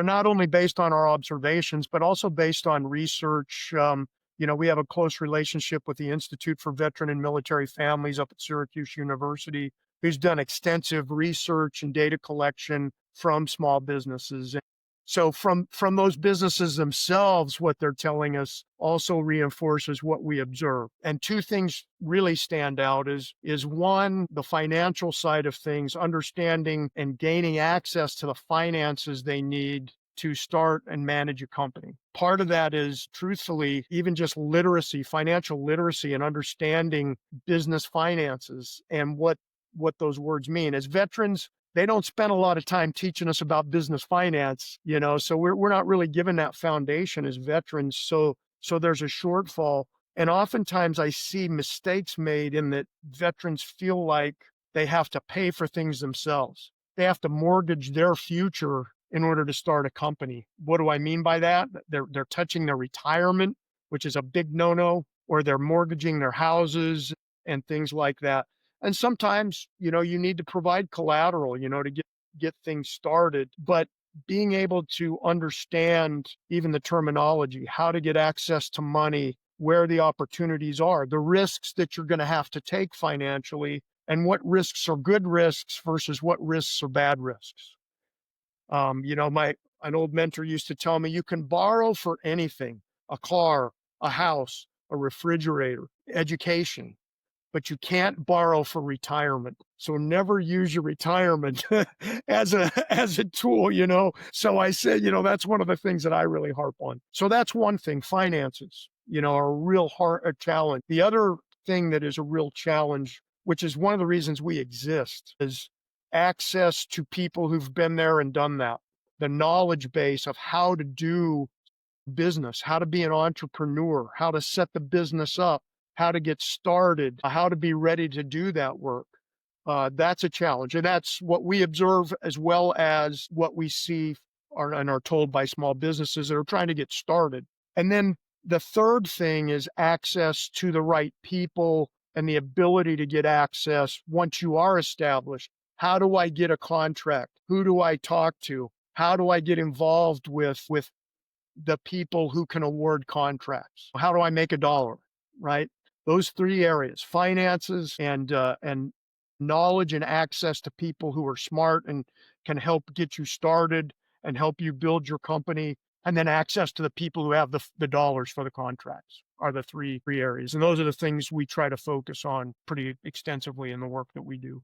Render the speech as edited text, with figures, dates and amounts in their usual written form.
not only based on our observations, but also based on research. We have a close relationship with the Institute for Veteran and Military Families up at Syracuse University, who's done extensive research and data collection from small businesses. So from those businesses themselves, what they're telling us also reinforces what we observe. And two things really stand out is one, the financial side of things, understanding and gaining access to the finances they need to start and manage a company. Part of that is truthfully, even just literacy, financial literacy and understanding business finances and what those words mean. As veterans, they don't spend a lot of time teaching us about business finance, so we're not really given that foundation as veterans. So there's a shortfall. And oftentimes I see mistakes made in that veterans feel like they have to pay for things themselves. They have to mortgage their future in order to start a company. What do I mean by that? They're touching their retirement, which is a big no-no, or they're mortgaging their houses and things like that. And sometimes, you need to provide collateral, to get things started. But being able to understand even the terminology, how to get access to money, where the opportunities are, the risks that you're going to have to take financially, and what risks are good risks versus what risks are bad risks. An old mentor used to tell me, you can borrow for anything, a car, a house, a refrigerator, education, but you can't borrow for retirement. So never use your retirement as a tool, So I said, that's one of the things that I really harp on. So that's one thing. Finances, are a real a challenge. The other thing that is a real challenge, which is one of the reasons we exist, is access to people who've been there and done that. The knowledge base of how to do business, how to be an entrepreneur, how to set the business up, how to get started, how to be ready to do that work. That's a challenge. And that's what we observe as well as what we see and are told by small businesses that are trying to get started. And then the third thing is access to the right people and the ability to get access once you are established. How do I get a contract? Who do I talk to? How do I get involved with the people who can award contracts? How do I make a dollar, right? Those three areas, finances and knowledge and access to people who are smart and can help get you started and help you build your company, and then access to the people who have the dollars for the contracts are the three areas. And those are the things we try to focus on pretty extensively in the work that we do.